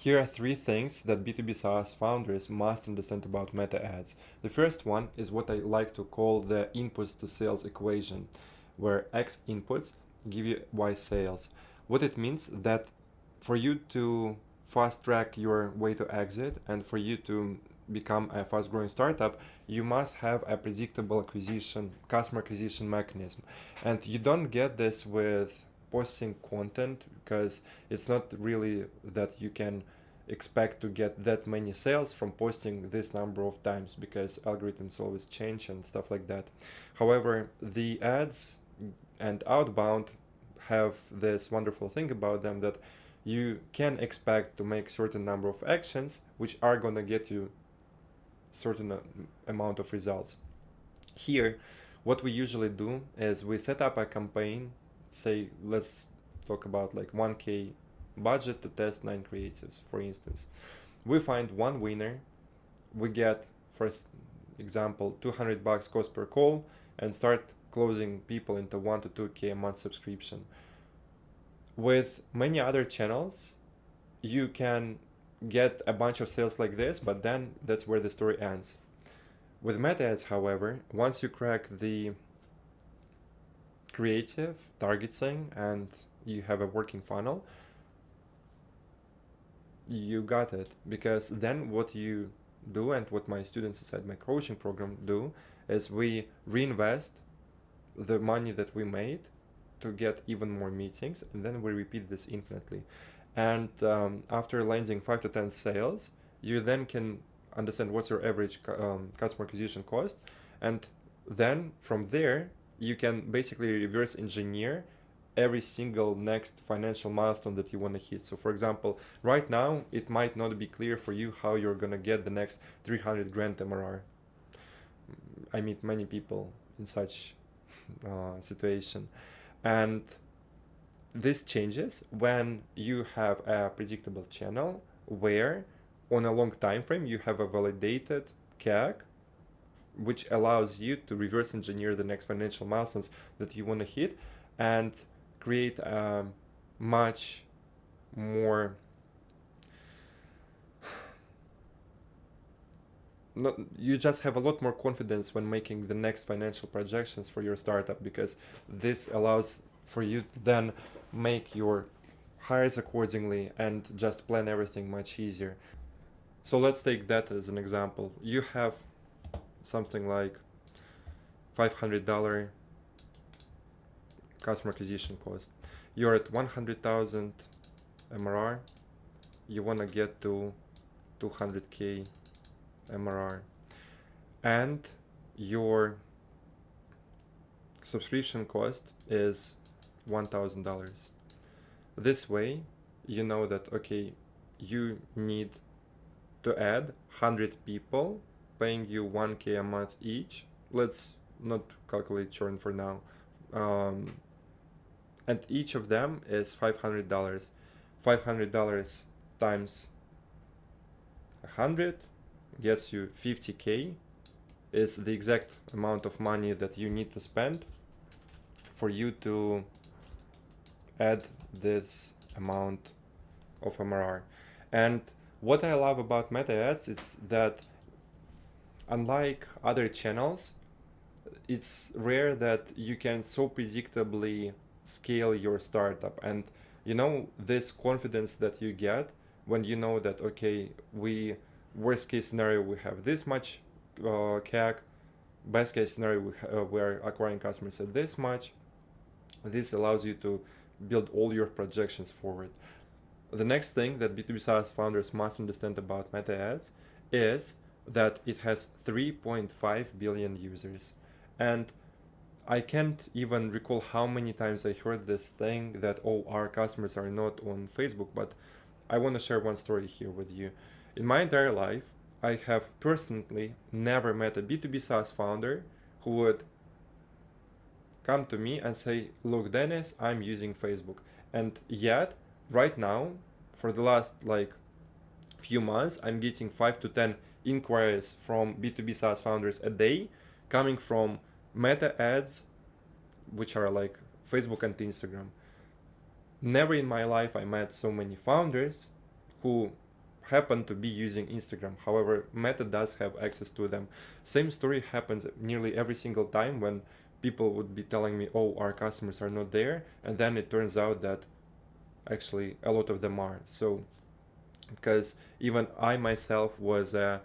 Here are three things that B2B SaaS founders must understand about meta ads. The first one is what I like to call the inputs to sales equation, where X inputs give you Y sales. What it means that for you to fast track your way to exit and for you to become a fast growing startup, you must have a predictable customer acquisition mechanism. And you don't get this with posting content, because it's not really that you can expect to get that many sales from posting this number of times, because algorithms always change and stuff like that. However, the ads and outbound have this wonderful thing about them, that you can expect to make certain number of actions which are going to get you certain amount of results. Here, what we usually do is we set up a campaign. Say, let's talk about like 1K budget to test 9 creatives, for instance. We find one winner. We get, for example, $200 cost per call, and start closing people into 1 to 2K a month subscription. With many other channels, you can get a bunch of sales like this, but then that's where the story ends. With meta ads, however, once you crack the creative targeting and you have a working funnel, you got it. Because then what you do, and what my students inside my coaching program do, is we reinvest the money that we made to get even more meetings, and then we repeat this infinitely. And after landing 5 to 10 sales, you then can understand what's your average customer acquisition cost, and then from there you can basically reverse engineer every single next financial milestone that you want to hit. So for example, right now it might not be clear for you how you're going to get the next 300 grand MRR. I meet many people in such situation, and this changes when you have a predictable channel where on a long time frame you have a validated CAC, which allows you to reverse engineer the next financial milestones that you want to hit, and create a much more you just have a lot more confidence when making the next financial projections for your startup, because this allows for you to then make your hires accordingly and just plan everything much easier. So let's take that as an example. You have something like $500 customer acquisition cost. You're at 100,000 MRR. You want to get to 200K MRR, and your subscription cost is $1,000. This way, you know that, okay, you need to add 100 people paying you 1K a month each. Let's not calculate churn for now. And each of them is $500. $500 times 100 gets you 50K, is the exact amount of money that you need to spend for you to add this amount of MRR. And what I love about meta ads is that unlike other channels, it's rare that you can so predictably scale your startup. And you know, this confidence that you get when you know that, okay, worst case scenario, we have this much CAC. Best case scenario, we're acquiring customers at this much. This allows you to build all your projections forward. The next thing that B2B SaaS founders must understand about meta ads is that it has 3.5 billion users. And I can't even recall how many times I heard this thing that, oh, our customers are not on Facebook, but I want to share one story here with you. In my entire life, I have personally never met a B2B SaaS founder who would come to me and say, look, Denis, I'm using Facebook. And yet, right now, for the last few months, I'm getting 5 to 10 inquiries from B2B SaaS founders a day, coming from meta ads, which are like Facebook and Instagram. Never in my life I met so many founders who happen to be using Instagram. However, Meta does have access to them. Same story happens nearly every single time when people would be telling me, oh, our customers are not there, and then it turns out that actually a lot of them are. So because even I myself was a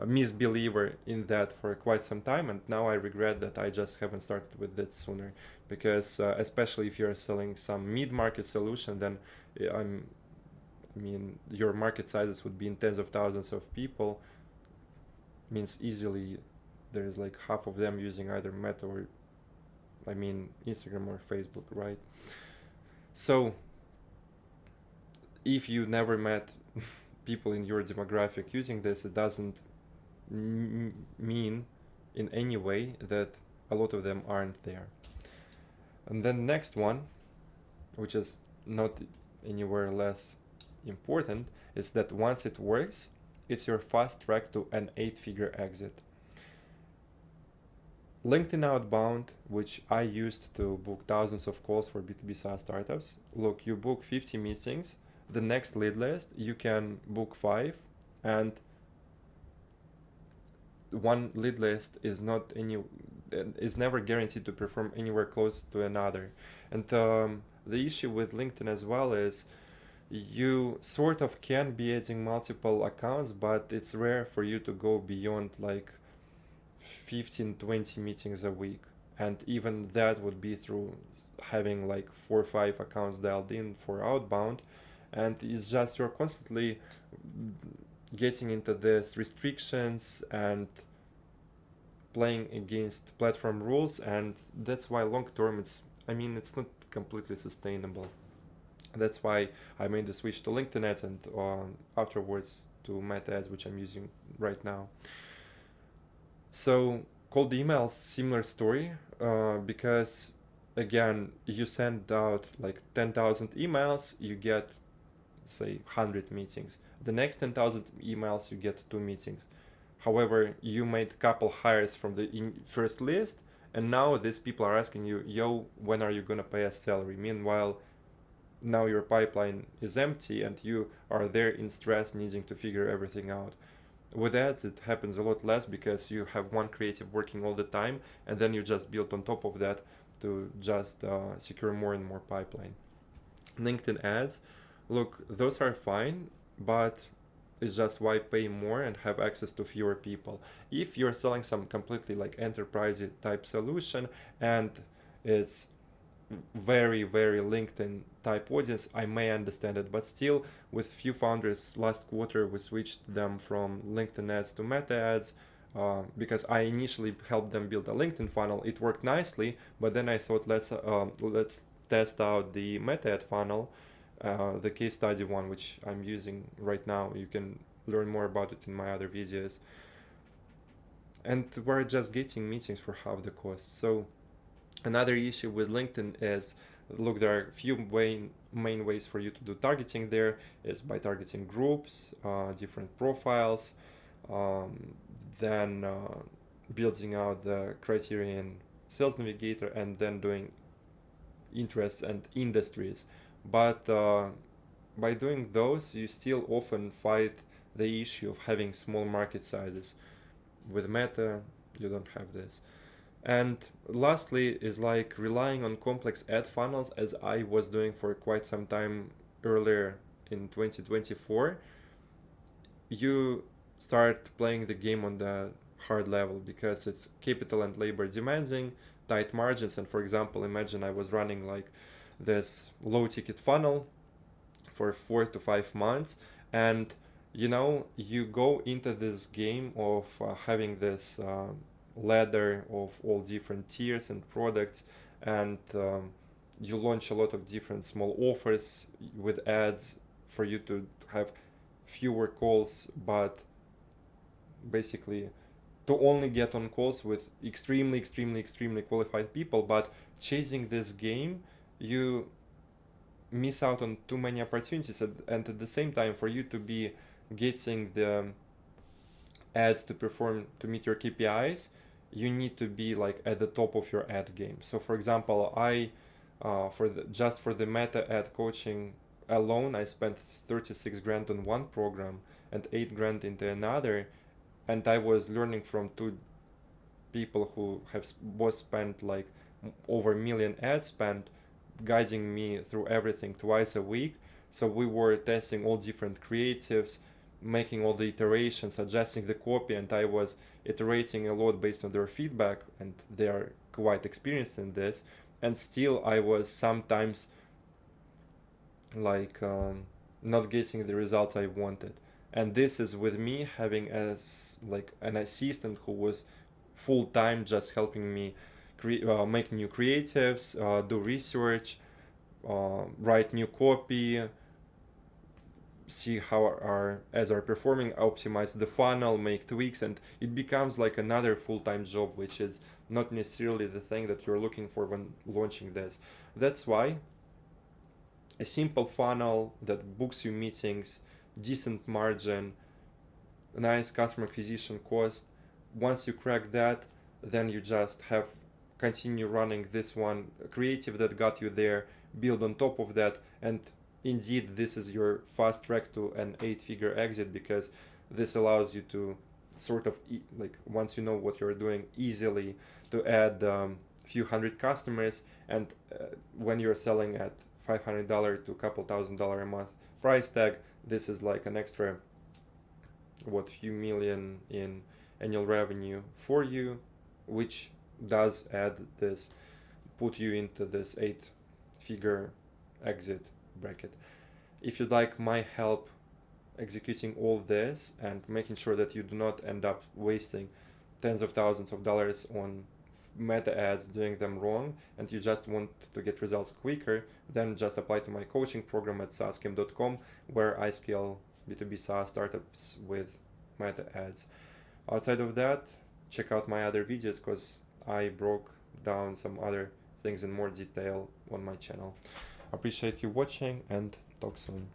misbeliever in that for quite some time, and now I regret that I just haven't started with that sooner, because especially if you're selling some mid-market solution, then I mean, your market sizes would be in tens of thousands of people. Means easily there's like half of them using either Meta or, I mean, Instagram or Facebook, right? So if you never met people in your demographic using this, it doesn't mean in any way that a lot of them aren't there. And then next one, which is not anywhere less important, is that once it works, it's your fast track to an 8-figure exit. LinkedIn Outbound, which I used to book thousands of calls for B2B SaaS startups. Look, you book 50 meetings, the next lead list, you can book 5, and one lead list is never guaranteed to perform anywhere close to another. And the issue with LinkedIn as well is you sort of can be adding multiple accounts, but it's rare for you to go beyond like 15-20 meetings a week, and even that would be through having like 4 or 5 accounts dialed in for outbound. And it's just you're constantly getting into this restrictions and playing against platform rules, and that's why long term it's not completely sustainable. That's why I made the switch to LinkedIn ads, and afterwards to Meta ads, which I'm using right now. So cold emails, similar story, because again, you send out like 10,000 emails, you get say 100 meetings. The next 10,000 emails, you get 2 meetings. However, you made a couple hires from the first list, and now these people are asking you, yo, when are you gonna pay us salary? Meanwhile, now your pipeline is empty and you are there in stress, needing to figure everything out. With ads, it happens a lot less because you have one creative working all the time, and then you just build on top of that to just secure more and more pipeline. LinkedIn ads, look, those are fine, but it's just why pay more and have access to fewer people. If you're selling some completely like enterprise type solution and it's very LinkedIn type audience, I may understand it, but still with few founders last quarter we switched them from LinkedIn ads to Meta ads, because I initially helped them build a LinkedIn funnel. It worked nicely, but then I thought let's test out the Meta ad funnel, the case study one, which I'm using right now. You can learn more about it in my other videos. And we're just getting meetings for half the cost. So another issue with LinkedIn is, look, there are a few main ways for you to do targeting there. It's by targeting groups, different profiles, then building out the criterion sales navigator, and then doing interests and industries. But by doing those, you still often fight the issue of having small market sizes. With Meta, you don't have this. And lastly is like relying on complex ad funnels, as I was doing for quite some time earlier in 2024. You start playing the game on the hard level because it's capital and labor demanding, tight margins. And for example, imagine I was running like this low ticket funnel for 4 to 5 months, and you go into this game of having this ladder of all different tiers and products, and you launch a lot of different small offers with ads for you to have fewer calls, but basically to only get on calls with extremely qualified people. But chasing this game, you miss out on too many opportunities, and at the same time, for you to be getting the ads to perform to meet your KPIs, you need to be like at the top of your ad game. So for example, I for the Meta ad coaching alone I spent 36 grand on one program and 8 grand into another, and I was learning from two people who have both spent like over a million ad spend, guiding me through everything twice a week. So we were testing all different creatives, making all the iterations, adjusting the copy, and I was iterating a lot based on their feedback, and they are quite experienced in this. And still I was sometimes like not getting the results I wanted. And this is with me having as like an assistant who was full time just helping me make new creatives, do research, write new copy, see how our ads are performing, optimize the funnel, make tweaks, and it becomes like another full-time job, which is not necessarily the thing that you're looking for when launching this. That's why a simple funnel that books you meetings, decent margin, nice customer acquisition cost. Once you crack that, then you just have continue running this one creative that got you there, build on top of that, and indeed this is your fast track to an 8-figure exit, because this allows you to sort of like once you know what you're doing easily to add few hundred customers, and when you're selling at $500 to a couple $1,000 a month price tag, this is like an extra few million in annual revenue for you, which does add this, put you into this 8-figure exit bracket. If you'd like my help executing all this and making sure that you do not end up wasting tens of thousands of dollars on meta ads, doing them wrong, and you just want to get results quicker, then just apply to my coaching program at saaschem.com, where I scale B2B SaaS startups with meta ads. Outside of that, check out my other videos, because I broke down some other things in more detail on my channel. Appreciate you watching, and talk soon.